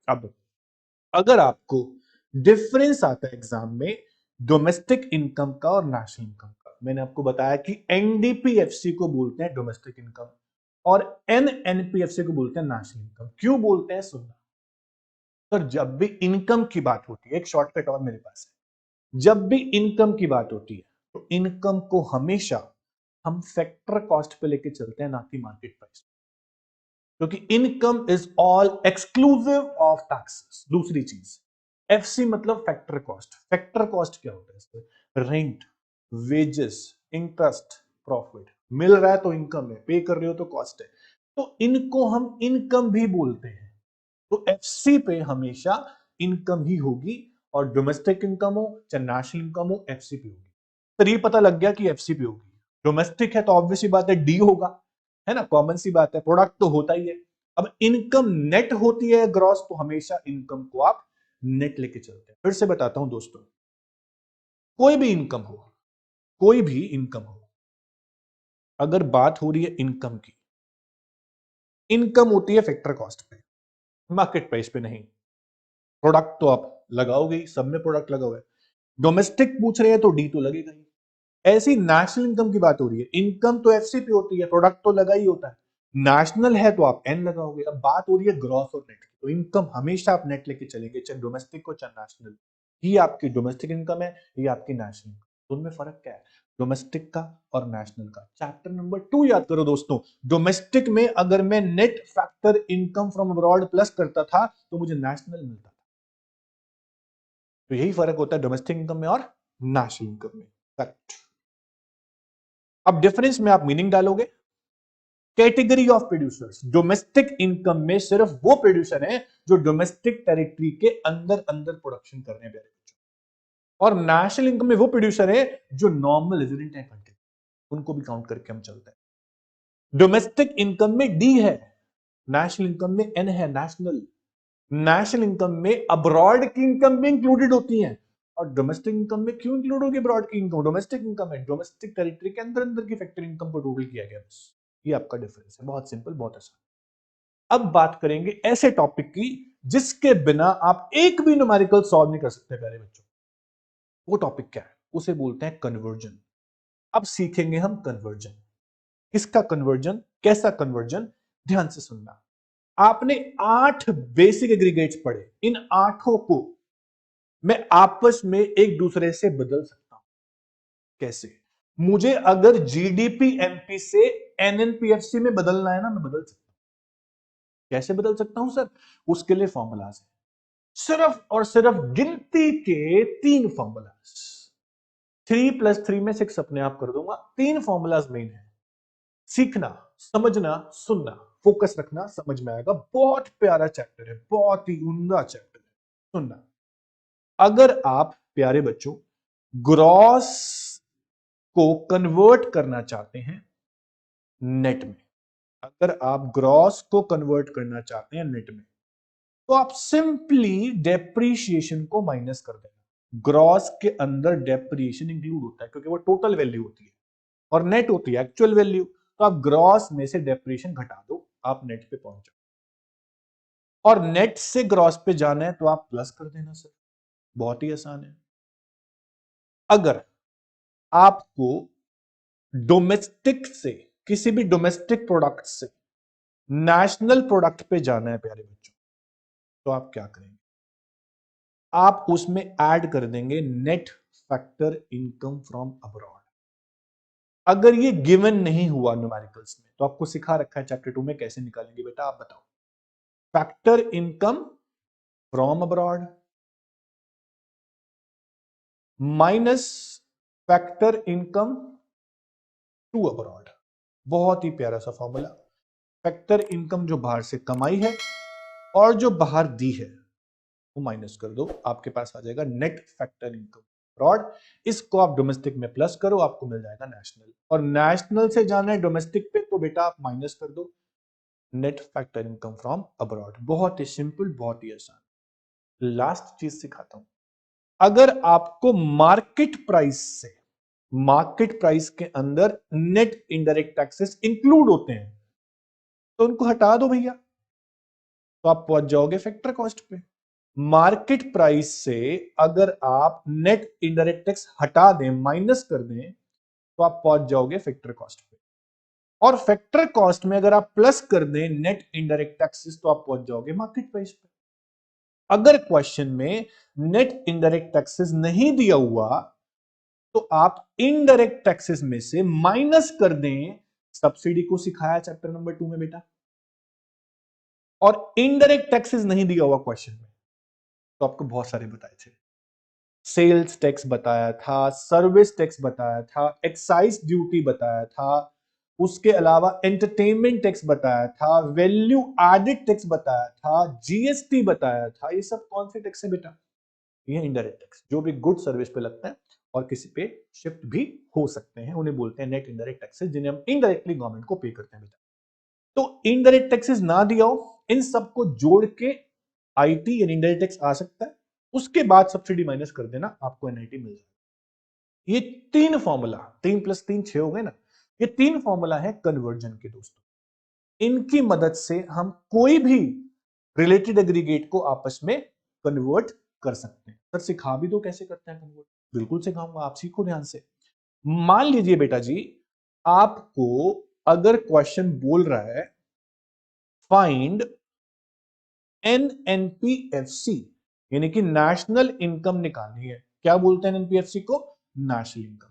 अब अगर आपको डिफरेंस आता है एग्जाम में डोमेस्टिक इनकम का और नेशनल इनकम का, मैंने आपको बताया कि एनडीपीएफसी को बोलते हैं डोमेस्टिक इनकम और एनएनपीएफसी को बोलते हैं नेशनल इनकम। क्यों बोलते हैं सुनना। तो जब भी इनकम की बात होती है, एक शॉर्टकट और मेरे पास है, जब भी इनकम की बात होती है तो इनकम को हमेशा हम फैक्टर कॉस्ट पे लेके चलते हैं, ना कि मार्केट प्राइस, क्योंकि income is all exclusive of taxes. दूसरी चीज, एफसी मतलब फैक्टर कॉस्ट। फैक्टर कॉस्ट क्या होता है इसमें? Rent, wages, interest, profit. मिल रहा है तो इनकम है, पे कर रहे हो तो कॉस्ट है, तो इनको हम इनकम भी बोलते हैं। तो एफसी पे हमेशा इनकम ही होगी, और डोमेस्टिक इनकम हो चाहे नेशनल इनकम हो, एफसी पे होगी। तो ये पता लग गया कि एफसी पे होगी। डोमेस्टिक है तो ऑब्वियस सी बात है डी होगा, है ना, कॉमन सी बात है, प्रोडक्ट तो होता ही है। अब इनकम नेट होती है ग्रॉस, तो हमेशा इनकम को आप नेट लेके चलते हैं। फिर से बताता हूं दोस्तों, कोई भी इनकम हो, कोई भी इनकम हो, अगर बात हो रही है इनकम की, इनकम होती है फैक्टर कॉस्ट पे, मार्केट प्राइस पे नहीं। प्रोडक्ट तो आप लगाओगे ही, सब में प्रोडक्ट लगा हुआ है। डोमेस्टिक पूछ रहे हैं तो डी तो लगेगा ही। ऐसी नेशनल इनकम की बात हो रही है, इनकम तो एफसी पे होती है, प्रोडक्ट तो लगा ही होता है। नेशनल है तो आप एन लगाओगे। अब बात हो रही है ग्रॉस और नेट की, तो इनकम हमेशा आप नेट लेके चलेंगे, चाहे डोमेस्टिक हो चाहे नेशनल। ये आपकी डोमेस्टिक इनकम है, ये आपकी नेशनल इनकम। तो उनमें फर्क क्या है डोमेस्टिक का और नेशनल का? चैप्टर नंबर 2 याद करो दोस्तों। डोमेस्टिक में अगर मैं net factor income from abroad plus करता था तो मुझे नेशनल मिलता था। तो यही फर्क होता है डोमेस्टिक इनकम में और नेशनल इनकम में। करेक्ट। अब डिफरेंस में आप मीनिंग डालोगे। Category of producers, domestic income में सिर्फ वो प्रोड्यूसर हैं जो डोमेस्टिक टेरिटरी के अंदर अंदर प्रोडक्शन कर रहे हैं प्यारे बच्चों, और नेशनल इनकम में वो प्रोड्यूसर है जो नॉर्मल रेजिडेंट है कंट्री, उनको भी काउंट करके हम चलते हैं। डोमेस्टिक इनकम में डी है, नेशनल इनकम में एन है, नेशनल। नेशनल इनकम में अब्रॉड की इनकम भी इंक्लूडेड होती है, और डोमेस्टिक इनकम में क्यों इंक्लूड होगी अब्रॉड की इनकम? डोमेस्टिक इनकम है, डोमेस्टिक टेरिटरी के अंदर अंदर की फैक्टर इनकम को टोटल किया गया बस। ये आपका डिफरेंस है, बहुत सिंपल, बहुत आसान। अब बात करेंगे ऐसे टॉपिक की जिसके बिना आप एक भी न्यूमेरिकल सॉल्व नहीं कर सकते प्यारे बच्चों। वो टॉपिक क्या है? उसे बोलते हैं कन्वर्जन। अब सीखेंगे हम कन्वर्जन। किसका कन्वर्जन, कैसा कन्वर्जन? ध्यान से सुनना। आपने 8 बेसिक एग्रीगेट्स पढ़े, इन 8 को मैं आपस में एक दूसरे से बदल सकता हूं। कैसे? मुझे अगर जीडीपी एमपी से एनएनपीएफसी में बदलना है ना, मैं बदल सकता हूं। कैसे बदल सकता हूं सर? उसके लिए फॉर्मूलाज है, सिर्फ और सिर्फ गिनती के 3 फॉर्मूलाज। 3+3 में 6 अपने आप कर दूंगा। 3 फॉर्मूलाज मेन है, सीखना, समझना, सुनना, फोकस रखना, समझ में आएगा। बहुत प्यारा चैप्टर है, बहुत ही उम्दा चैप्टर है। सुनना, अगर आप प्यारे बच्चों ग्रॉस को कन्वर्ट करना चाहते हैं नेट में, अगर आप ग्रॉस को कन्वर्ट करना चाहते हैं नेट में, तो आप सिंपली डेप्रीशिएशन को माइनस कर देना। ग्रॉस के अंदर डेप्रीशिएशन इंक्लूड होता है क्योंकि वो टोटल वैल्यू होती है, और नेट होती है एक्चुअल वैल्यू। तो आप ग्रॉस में से डेप्रीशिएशन घटा दो, आप नेट पे पहुंच जाओ। और नेट से ग्रॉस पे जाना है तो आप प्लस कर देना सर, बहुत ही आसान है। अगर आपको डोमेस्टिक से, किसी भी डोमेस्टिक प्रोडक्ट से नेशनल प्रोडक्ट पे जाना है प्यारे बच्चों, तो आप क्या करेंगे? आप उसमें ऐड कर देंगे net factor income from abroad. अगर ये गिवन नहीं हुआ न्यूमेरिकल्स में, तो आपको सिखा रखा है चैप्टर 2 में कैसे निकालेंगे बेटा, आप बताओ। Factor income from abroad minus factor income to abroad. बहुत ही प्यारा सा फॉर्मूला। फैक्टर इनकम जो बाहर से कमाई है और जो बाहर दी है वो माइनस कर दो, आपके पास आ जाएगा नेट फैक्टर इनकम अब्रॉड। इसको आप डोमेस्टिक में प्लस करो, आपको मिल जाएगा नेशनल। और नेशनल से जाना है डोमेस्टिक पे, तो बेटा आप माइनस कर दो net factor income from abroad. बहुत ही सिंपल, बहुत ही आसान। लास्ट चीज सिखाता हूं, अगर आपको मार्केट प्राइस के अंदर नेट इनडायरेक्ट टैक्सेस इंक्लूड होते हैं, तो उनको हटा दो भैया। तो आप पहुंच जाओगे फैक्टर कॉस्ट पे। मार्केट प्राइस से अगर आप नेट इनडायरेक्ट टैक्स हटा दें, माइनस कर दें, तो आप पहुंच जाओगे फैक्टर कॉस्ट पे। और फैक्टर कॉस्ट में अगर आप प्लस कर दें नेट इनडायरेक्ट टैक्सेस, तो आप पहुंच जाओगे मार्केट प्राइस पे। अगर क्वेश्चन में नेट इनडायरेक्ट टैक्सेस नहीं दिया हुआ, तो आप इनडायरेक्ट टैक्सेस में से माइनस कर दें सब्सिडी को, सिखाया चैप्टर नंबर 2 में बेटा। और इनडायरेक्ट टैक्सेस नहीं दिया हुआ क्वेश्चन में, तो आपको बहुत सारे बताए थे। सेल्स टैक्स बताया था, सर्विस टैक्स बताया था, एक्साइज ड्यूटी बताया था, उसके अलावा एंटरटेनमेंट टैक्स बताया था, वैल्यू एडेड टैक्स बताया था, जीएसटी बताया था। ये सब कौन से टैक्स है बेटा? ये इनडायरेक्ट टैक्स, जो भी गुड सर्विस पे लगता है और किसी पे शिफ्ट भी हो सकते हैं, उन्हें बोलते हैं नेट इनडायरेक्ट टैक्सेस, जिन्हें हम इनडायरेक्टली गवर्नमेंट को पे करते हैं बेटा। तो इनडायरेक्ट टैक्सेस ना दिया हो, इन सबको जोड़ के आईटी या इनडायरेक्ट टैक्स आ सकता है, उसके बाद सब्सिडी माइनस कर देना, आपको एनआईटी मिल जाएगा। ये तीन फॉर्मूला, 3 + 3 6 हो गए ना, ये तीन फॉर्मूला है कन्वर्जन के दोस्तों। इनकी मदद से हम कोई भी रिलेटेड एग्रीगेट को आपस में कन्वर्ट कर सकते हैं। सर सिखा भी दो कैसे करते हैं कन्वर्ट। बिल्कुल सिखाऊंगा, आप सीखो ध्यान से। मान लीजिए बेटा जी, आपको अगर क्वेश्चन बोल रहा है फाइंड एनएनपीएफसी, यानी कि नेशनल इनकम निकालनी है। क्या बोलते हैं एनएनपीएफसी को? National income.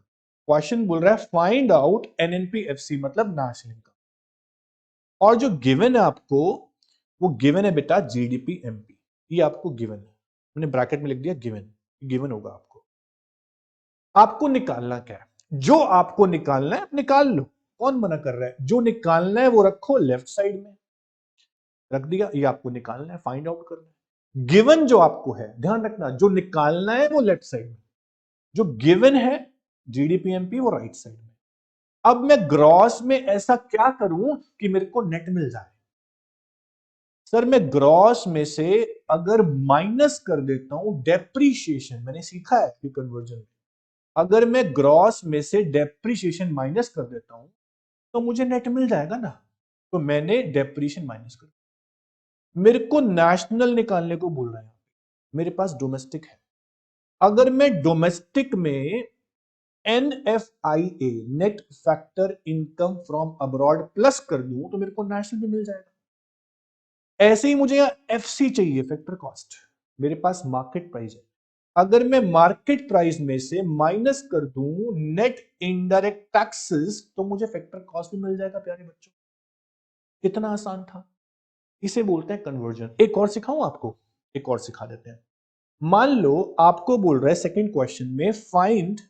क्वेश्चन बोल रहा है फाइंड आउट एनएनपीएफसी, मतलब नेशनल इनकम। और जो गिवन है आपको, वो गिवन है बेटा जीडीपी एमपी। ये आपको गिवन है, मैंने ब्रैकेट में लिख दिया गिवन। गिवन होगा आपको। आपको निकालना क्या है? जो आपको निकालना है निकाल लो, कौन मना कर रहा है? जो निकालना है वो रखो लेफ्ट साइड में, रख दिया। ये आपको निकालना है, फाइंड आउट करना है। गिवन जो आपको है, ध्यान रखना, जो निकालना है वो लेफ्ट साइड में, जो गिवन है जीडीपीएमपी वो राइट साइड में। अब मैं ग्रॉस में ऐसा क्या करूं कि मेरे को नेट मिल जाए? सर मैं ग्रॉस में से अगर माइनस कर देता हूं डेप्रीशिएशन, मैंने सीखा है कि कन्वर्जन में, अगर मैं ग्रॉस में से डेप्रीशिएशन माइनस कर देता हूं तो मुझे नेट मिल जाएगा ना। तो मैंने डेप्रीशिएशन माइनस कर, मेरे को नेशनल निकालने को बोल रहा है, मेरे पास डोमेस्टिक है। अगर मैं डोमेस्टिक में NFIA net factor income from abroad plus कर दूं तो मेरे को नेशनल भी मिल जाएगा। ऐसे ही मुझे यहां FC चाहिए, फैक्टर कॉस्ट, मेरे पास मार्केट प्राइस है। अगर मैं मार्केट प्राइस में से माइनस कर दूं नेट इनडायरेक्ट टैक्सेस, तो मुझे फैक्टर कॉस्ट भी मिल जाएगा प्यारे बच्चों। कितना आसान था। इसे बोलते हैं कन्वर्जन। एक और सिखाऊं आपको, एक और सिखा देते हैं। मान लो आपको बोल रहा है सेकंड क्वेश्चन में फाइंड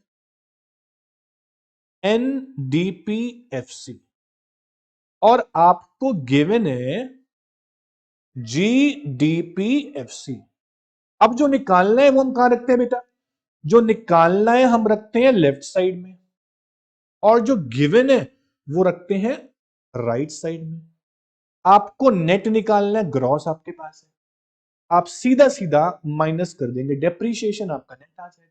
NDPFC और आपको गिवन है GDPFC। अब जो निकालना है वो हम कहां रखते हैं बेटा? जो निकालना है हम रखते हैं लेफ्ट साइड में, और जो गिवन है वो रखते हैं राइट साइड में। आपको नेट निकालना है, ग्रॉस आपके पास है, आप सीधा सीधा माइनस कर देंगे, डेप्रीशिएशन आपका नेट आ जाएगा।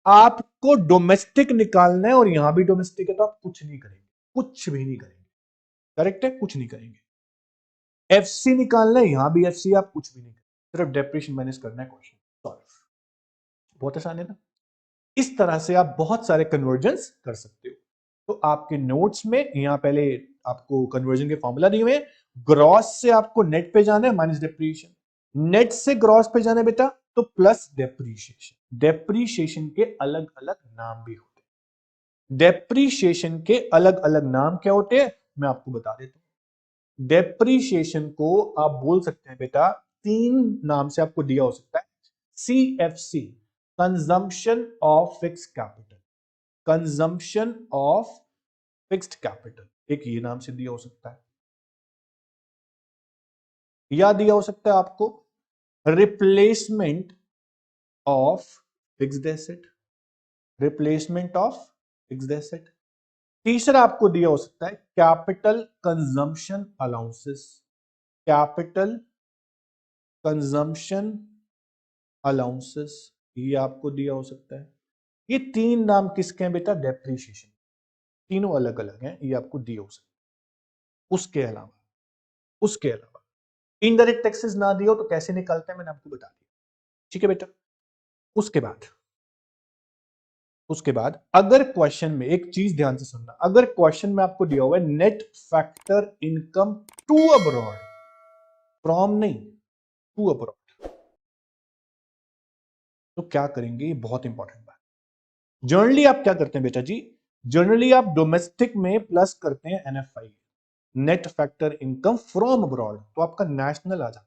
आपको डोमेस्टिक निकालना है और यहां भी डोमेस्टिक है, तो आप कुछ नहीं करेंगे, कुछ भी नहीं करेंगे। करेक्ट है, कुछ नहीं करेंगे। FC निकालना है, यहां भी FC, आप कुछ भी नहीं करेंगे, सिर्फ डेप्रीशिएशन माइनस करना है, क्वेश्चन सॉल्व। बहुत आसान है ना। इस तरह से आप बहुत सारे कन्वर्जन्स कर सकते हो। तो आपके नोट्स में यहां पहले आपको कन्वर्जन के फॉर्मूला दिए हुए, ग्रॉस से आपको नेट पे जाना है माइनस डेप्रीशिएशन, नेट से ग्रॉस पे जाना है बेटा तो प्लस डेप्रीशिएशन। डेप्रीशिएशन के अलग अलग नाम भी होते हैं। डेप्रीशिएशन के अलग अलग नाम क्या होते हैं मैं आपको बता देता हूं। डेप्रीशिएशन को आप बोल सकते हैं बेटा, तीन नाम से आपको दिया हो सकता है। CFC, consumption of fixed capital, consumption of fixed capital, एक ये नाम से दिया हो सकता है। या दिया हो सकता है आपको replacement of fixed asset, replacement of fixed asset. तीसरा आपको दिया हो सकता है capital consumption allowances, capital consumption allowances, ये आपको दिया हो सकता है। ये तीन नाम किसके हैं बेटा? डेप्रीशिएशन, तीनों अलग अलग हैं, ये आपको दिए हो सकते हैं। उसके अलावा इनडायरेक्ट टैक्सेस ना दियो तो कैसे निकालते हैं मैंने आपको बता दिया, ठीक है बेटा। उसके बाद अगर क्वेश्चन में एक चीज ध्यान से सुनना, अगर क्वेश्चन में आपको दिया हुआ है net factor income to abroad, from नहीं, टू अब्रॉड, तो क्या करेंगे, ये बहुत इंपॉर्टेंट बात। जनरली आप क्या करते हैं बेटा जी, जनरली आप डोमेस्टिक में प्लस करते हैं NFI, net factor income from abroad, तो आपका नेशनल आ जाता है।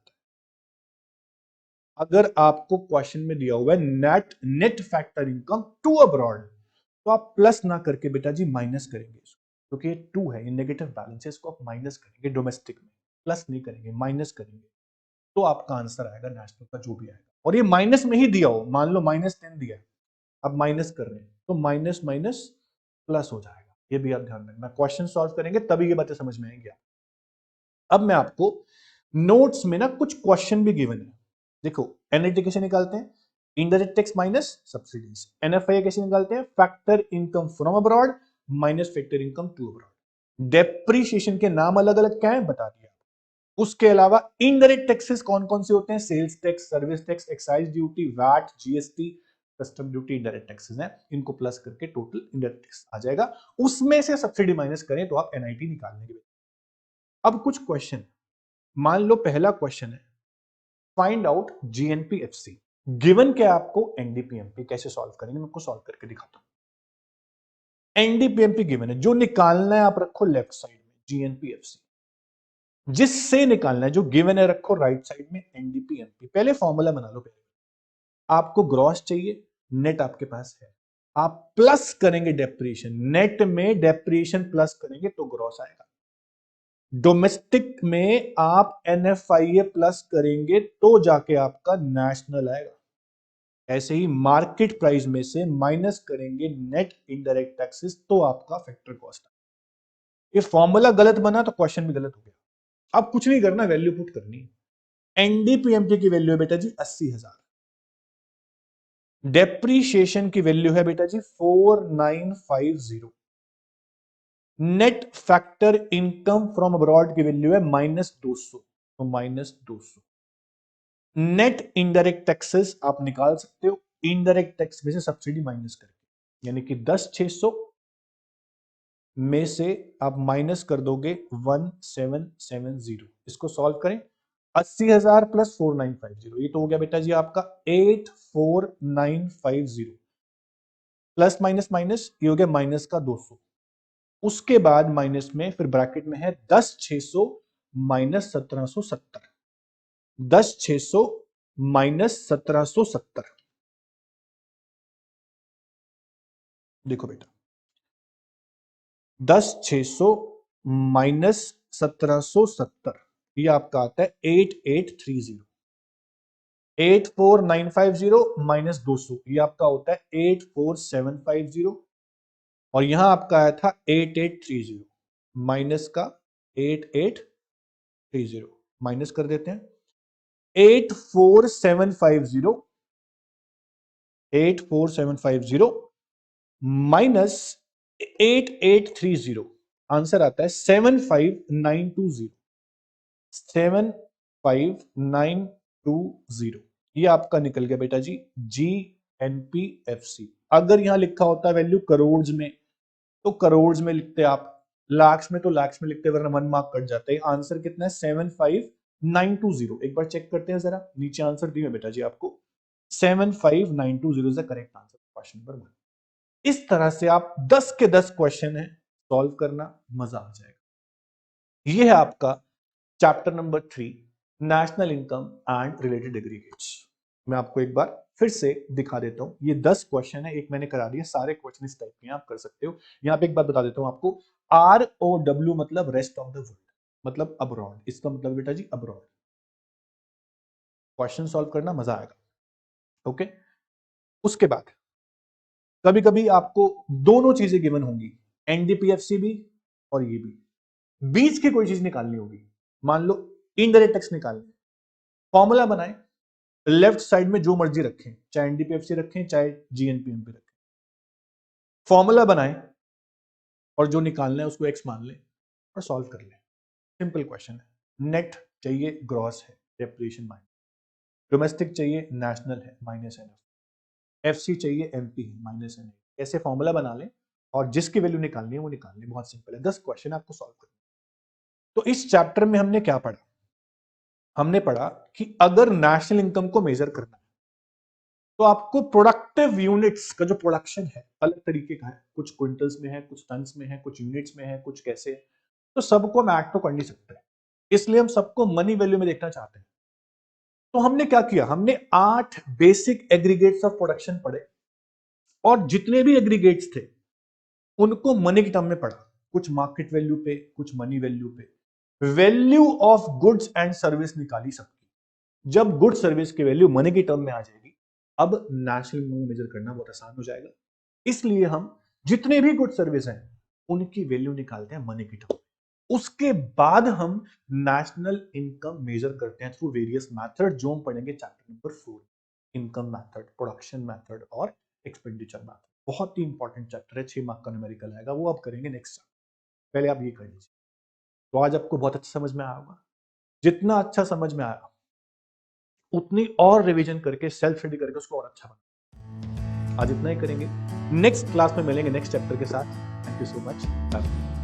अगर आपको क्वेश्चन में दिया हुआ है net factor income to abroad, तो आप प्लस ना करके बेटा जी माइनस करेंगे इसको, क्योंकि ये टू है, ये नेगेटिव बैलेंस है, इसको आप माइनस करेंगे डोमेस्टिक में, प्लस नहीं करेंगे, माइनस करेंगे, तो आपका आंसर आएगा नेशनल का जो भी आएगा। और ये माइनस में ही दिया हो, मान लो -10 दिया है, अब माइनस कर रहे हैं, तो माइनस माइनस प्लस हो जाएगा, ये भी आप ध्यान रखना। क्वेश्चन सॉल्व करेंगे तभी ये बातें समझ में आएंगी। अब मैं आपको नोट्स में ना कुछ क्वेश्चन भी गिवन है, देखो एनएटी कैसे निकालते हैं, indirect tax minus subsidies, NFI कैसे निकालते हैं, factor income from abroad minus factor income to abroad. Depreciation के नाम अलग अलग क्या है बता दिया। उसके अलावा इनडायरेक्ट टैक्सेस कौन कौन से होते हैं, sales tax, service tax, excise duty, VAT, GST, custom duty, indirect taxes हैं, इनको प्लस करके टोटल इनडायरेक्ट टैक्स आ जाएगा, उसमें से सब्सिडी माइनस करें तो आप एनआईटी निकाल लेंगे। अब कुछ क्वेश्चन, मान लो पहला क्वेश्चन है फाइंड आउट जीएनपीएफसी, गिवन क्या आपको एनडीपीएमपी, कैसे सॉल्व करेंगे मैं आपको सॉल्व करके दिखाता हूं। एनडीपीएमपी गिवन है, जो निकालना है आप रखो लेफ्ट साइड में जीएनपीएफसी, जिससे निकालना है जो गिवन है रखो राइट साइड में एनडीपीएमपी। पहले फॉर्मूला बना लो, पहले आपको ग्रॉस चाहिए, नेट आपके पास है, आप प्लस करेंगे डेप्रिएशन, नेट में डेप्रिएशन प्लस करेंगे तो ग्रॉस आएगा। डोमेस्टिक में आप एनएफआईए प्लस करेंगे तो जाके आपका नेशनल आएगा। ऐसे ही मार्केट प्राइस में से माइनस करेंगे नेट इनडायरेक्ट टैक्सेस तो आपका फैक्टर कॉस्ट आएगा। ये फॉर्मूला गलत बना तो क्वेश्चन भी गलत हो गया। अब कुछ नहीं करना, वैल्यू पुट करनी है। एनडीपीएमटी की वैल्यू है बेटा जी 80,000, डेप्रीशिएशन की वैल्यू है बेटा जी 4950, net factor income from abroad की वैल्यू है -200, तो -200। नेट इनडायरेक्ट टैक्सेस आप निकाल सकते हो इनडायरेक्ट टैक्स में से सब्सिडी माइनस करके, यानी कि 10,600 में से आप माइनस कर दोगे 1770। इसको सॉल्व करें, 80,000 प्लस 4950, ये तो हो गया बेटा जी आपका 84950, प्लस माइनस माइनस ये हो गया माइनस का 200। उसके बाद माइनस में फिर ब्रैकेट में है 10,600 माइनस 1770, 10,600 माइनस 1770। देखो बेटा 10,600 माइनस 1770, ये आपका आता है 8830, 84950 माइनस 200, ये आपका होता है 84750, और यहां आपका आया था 8830 माइनस का 8830, माइनस कर देते हैं 84750, 84750 माइनस 8830, आंसर आता है 75920, 75920, ये आपका निकल गया बेटा जी जीएनपीएफसी। अगर यहां लिखा होता वैल्यू करोड़ में तो करोड़ में लिखते आप, लाख्स में तो लाख्स में लिखते, वरना 1 मार्क कट जाता है। आंसर कितना है 75920, एक बार चेक करते हैं जरा, नीचे आंसर दिए बेटा जी आपको 75920 is the correct answer question number 1। इस तरह से आप 10 के 10 क्वेश्चन है सॉल्व करना, मजा आ जाएगा। ये है आपका chapter number 3 national income and related aggregates. मैं आपको एक बार फिर से दिखा देता हूं, ये 10 क्वेश्चन है, एक मैंने करा दिया, सारे क्वेश्चन इस टाइप के आप कर सकते हो। यहां पे एक बात बता देता हूं आपको, ROW मतलब रेस्ट ऑफ द वर्ल्ड, मतलब अब्रॉड, इसका मतलब बेटा जी अब्रॉड। क्वेश्चन सॉल्व करना मजा आएगा, ओके। उसके बाद कभी कभी आपको दोनों चीजें गिवन होंगी, एनडीपीएफसी भी और ये भी, बीच की कोई चीज निकालनी होगी। मान लो इनडायरेक्ट टैक्स निकालनी, फॉर्मूला बनाए, लेफ्ट साइड में जो मर्जी रखें, चाहे एनडीपीएफसी रखें चाहे जीएनपीएमपी रखें, फॉर्मूला बनाए और जो निकालना है उसको एक्स मान लें और सॉल्व कर लें। सिंपल क्वेश्चन है, नेट चाहिए ग्रॉस है, डेप्रिसिएशन माइनस, डोमेस्टिक चाहिए नेशनल है, माइनस एन, एफसी चाहिए एमपी है, माइनस एन। ऐसे फॉर्मूला बना लें और जिसकी वैल्यू निकालनी है वो निकाल लें, बहुत सिंपल है। 10 क्वेश्चन आपको सॉल्व करना। तो इस चैप्टर में हमने क्या पढ़ा? हमने पढ़ा कि अगर नेशनल इनकम को मेजर करना है तो आपको प्रोडक्टिव यूनिट्स का जो प्रोडक्शन है अलग तरीके का है, कुछ क्विंटल्स में है, कुछ टन्स में है, कुछ यूनिट्स में है, कुछ कैसे है, तो सबको हम ऐड तो कर नहीं सकते, इसलिए हम सबको मनी वैल्यू में देखना चाहते हैं। तो हमने क्या किया, हमने 8 बेसिक एग्रीगेट्स ऑफ प्रोडक्शन पढ़े और जितने भी एग्रीगेट्स थे उनको मनी के टर्म में पढ़ा, कुछ मार्केट वैल्यू पे, कुछ मनी वैल्यू पे। Value of goods and service निकाली सबकी। जब गुड सर्विस की वैल्यू मनी की टर्म में आ जाएगी, अब नेशनल इनकम मेजर करना बहुत आसान हो जाएगा। इसलिए हम जितने भी गुड सर्विस हैं उनकी वैल्यू निकालते हैं मनी की टर्म में। उसके बाद हम नेशनल इनकम मेजर करते हैं थ्रू वेरियस मेथड, जो हम पढ़ेंगे chapter number 4, income method, production method और एक्सपेंडिचर मेथड। बहुत ही इंपॉर्टेंट चैप्टर है, 6 मार्क का न्यूमेरिकल आएगा, वो आप करेंगे नेक्स्ट चैप्टर। पहले आप ये कर लीजिए। तो आज आपको बहुत अच्छा समझ में आया होगा। जितना अच्छा समझ में आया उतनी और रिवीजन करके, सेल्फ स्टडी करके उसको और अच्छा बना। आज इतना ही करेंगे, नेक्स्ट क्लास में मिलेंगे नेक्स्ट चैप्टर के साथ। Thank you so much.